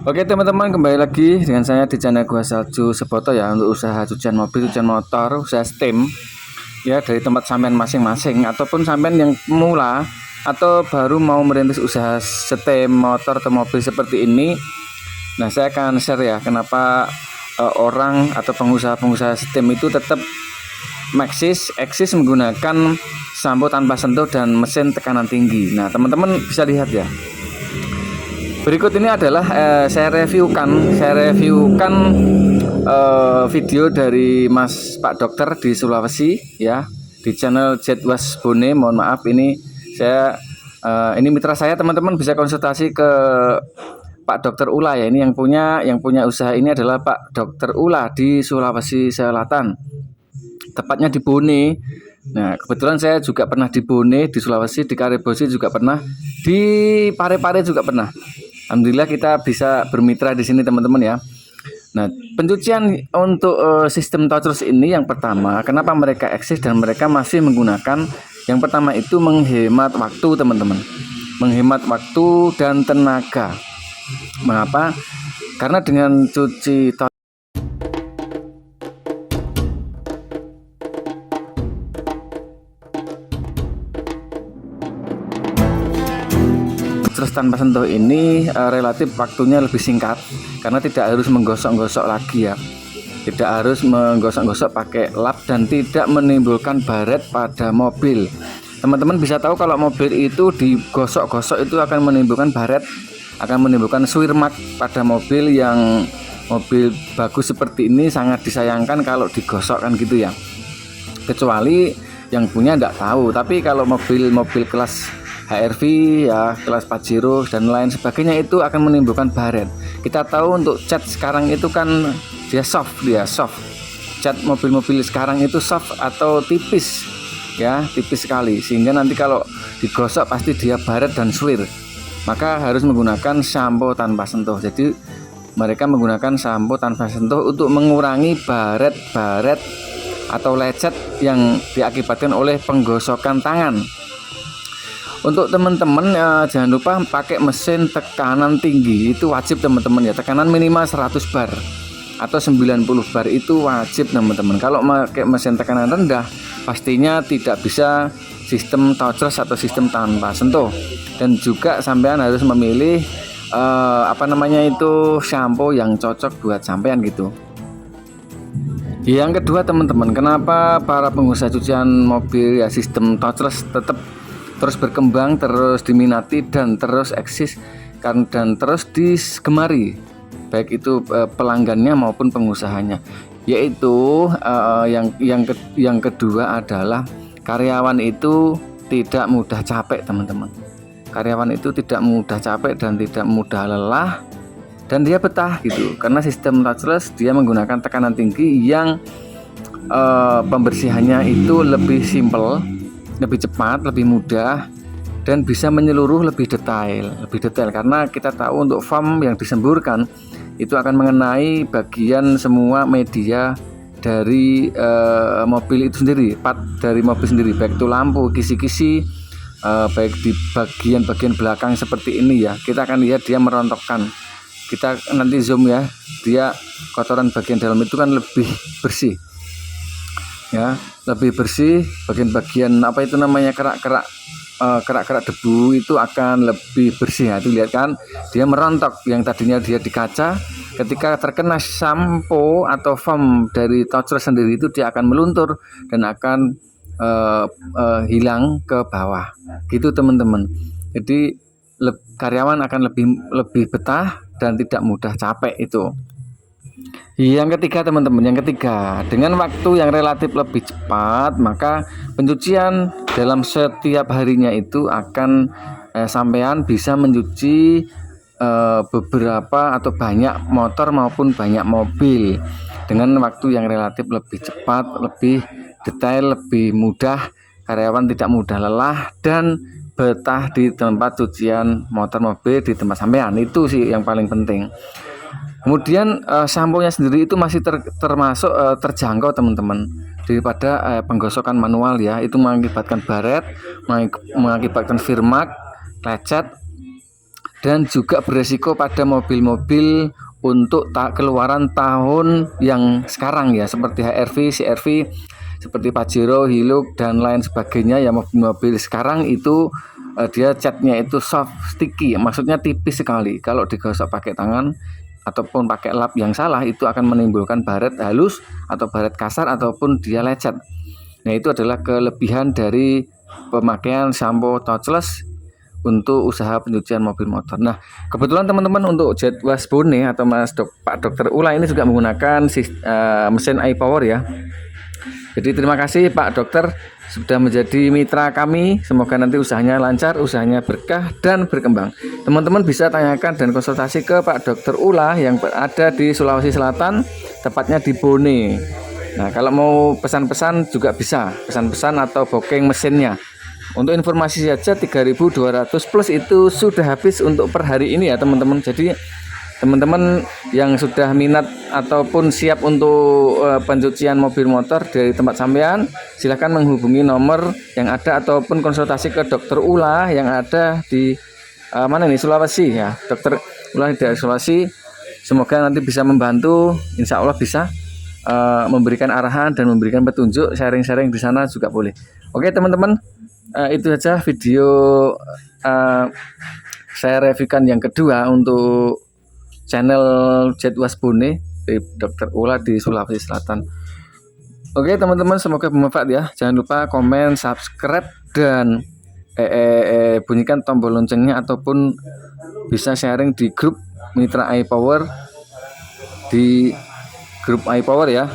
Oke teman-teman, kembali lagi dengan saya di channel Gua Salju Seboto ya, untuk usaha cucian mobil, cucian motor, usaha steam ya, dari tempat sampean masing-masing ataupun sampean yang pemula atau baru mau merintis usaha steam motor atau mobil seperti ini. Nah, saya akan share ya kenapa orang atau pengusaha-pengusaha steam itu tetap eksis menggunakan sampo tanpa sentuh dan mesin tekanan tinggi. Nah, teman-teman bisa lihat ya. Berikut ini adalah saya reviewkan video dari Mas Pak Dokter di Sulawesi ya, di channel Jetwas Bone. Mohon maaf, ini saya ini mitra saya, teman-teman bisa konsultasi ke Pak Dokter Ula ya. Ini yang punya usaha ini adalah Pak Dokter Ula di Sulawesi Selatan, tepatnya di Bone. Nah, kebetulan saya juga pernah di Bone, di Sulawesi, di Karebosi juga pernah, di Parepare juga pernah. Alhamdulillah kita bisa bermitra di sini teman-teman ya. Nah, pencucian untuk sistem touchless ini yang pertama, kenapa mereka eksis dan mereka masih menggunakan, yang pertama itu menghemat waktu teman-teman. Menghemat waktu dan tenaga. Mengapa? Karena dengan cuci touchless tanpa sentuh ini relatif waktunya lebih singkat karena tidak harus menggosok-gosok lagi ya, tidak harus menggosok-gosok pakai lap dan tidak menimbulkan baret pada mobil. Teman-teman bisa tahu kalau mobil itu digosok-gosok itu akan menimbulkan baret, akan menimbulkan swear mark pada mobil. Yang mobil bagus seperti ini sangat disayangkan kalau digosok kan gitu ya, kecuali yang punya tidak tahu. Tapi kalau mobil kelas HRV ya, kelas Pajero dan lain sebagainya itu akan menimbulkan baret. Kita tahu untuk cat sekarang itu kan dia soft. Cat mobil-mobil sekarang itu soft atau tipis ya, tipis sekali, sehingga nanti kalau digosok pasti dia baret dan suwir. Maka harus menggunakan sampo tanpa sentuh. Jadi mereka menggunakan sampo tanpa sentuh untuk mengurangi baret-baret atau lecet yang diakibatkan oleh penggosokan tangan. Untuk teman-teman jangan lupa pakai mesin tekanan tinggi, itu wajib teman-teman ya. Tekanan minimal 100 bar atau 90 bar itu wajib teman-teman. Kalau pakai mesin tekanan rendah pastinya tidak bisa sistem touchless atau sistem tanpa sentuh. Dan juga sampean harus memilih shampoo yang cocok buat sampean gitu. Yang kedua teman-teman, kenapa para pengusaha cucian mobil ya sistem touchless tetap terus berkembang, terus diminati dan terus eksis dan terus digemari, baik itu pelanggannya maupun pengusahanya, yaitu yang kedua adalah karyawan itu tidak mudah capek teman-teman. Karyawan itu tidak mudah capek dan tidak mudah lelah, dan dia betah gitu, karena sistem touchless dia menggunakan tekanan tinggi yang pembersihannya itu lebih simple, lebih cepat, lebih mudah, dan bisa menyeluruh lebih detail karena kita tahu untuk foam yang disemburkan itu akan mengenai bagian semua media dari mobil itu sendiri, part dari mobil sendiri, baik itu lampu, kisi-kisi, baik di bagian belakang seperti ini ya. Kita akan lihat dia merontokkan, kita nanti zoom ya, dia kotoran bagian dalam itu kan lebih bersih ya, lebih bersih. Bagian kerak-kerak debu itu akan lebih bersih ya. Itu lihat kan, dia merontok. Yang tadinya dia di kaca, ketika terkena sampo atau foam dari touchless sendiri itu dia akan meluntur dan akan hilang ke bawah gitu teman-teman. Jadi karyawan akan lebih betah dan tidak mudah capek itu. Yang ketiga teman-teman, dengan waktu yang relatif lebih cepat, maka pencucian dalam setiap harinya itu akan sampean bisa mencuci beberapa atau banyak motor maupun banyak mobil dengan waktu yang relatif lebih cepat, lebih detail, lebih mudah. Karyawan tidak mudah lelah dan betah di tempat cucian motor mobil di tempat sampean. Itu sih yang paling penting. Kemudian samponya sendiri itu masih termasuk terjangkau teman-teman, daripada penggosokan manual ya. Itu mengakibatkan baret, mengakibatkan firmak, lecet, dan juga beresiko pada mobil-mobil untuk keluaran tahun yang sekarang ya, seperti HRV, CRV, seperti Pajero, Hilux dan lain sebagainya ya. Mobil-mobil sekarang itu dia catnya itu soft sticky, maksudnya tipis sekali. Kalau digosok pakai tangan ataupun pakai lap yang salah itu akan menimbulkan baret halus atau baret kasar ataupun dia lecet. Nah, itu adalah kelebihan dari pemakaian sampo touchless untuk usaha pencucian mobil motor. Nah, kebetulan teman-teman untuk Jet Wash Bone atau Pak Dokter Ula ini juga menggunakan mesin iPower ya. Jadi terima kasih Pak Dokter sudah menjadi mitra kami. Semoga nanti usahanya lancar, usahanya berkah dan berkembang. Teman-teman bisa tanyakan dan konsultasi ke Pak Dokter Ula yang berada di Sulawesi Selatan, tepatnya di Bone. Nah, kalau mau pesan-pesan juga bisa, pesan-pesan atau booking mesinnya. Untuk informasi saja 3.200 plus itu sudah habis untuk per hari ini ya teman-teman. Jadi teman-teman yang sudah minat ataupun siap untuk pencucian mobil motor dari tempat sampean, silahkan menghubungi nomor yang ada ataupun konsultasi ke Dokter Ula yang ada di mana nih, Sulawesi ya. Dokter Ula dari Sulawesi, semoga nanti bisa membantu, insya Allah bisa memberikan arahan dan memberikan petunjuk, sharing-sharing di sana juga boleh. Oke teman-teman, itu saja video saya reviewkan yang kedua untuk channel Jet Wash Bone dari Dokter Ula di Sulawesi Selatan. Oke teman-teman, semoga bermanfaat ya. Jangan lupa komen, subscribe dan bunyikan tombol loncengnya ataupun bisa sharing di grup Mitra iPower, di grup iPower ya.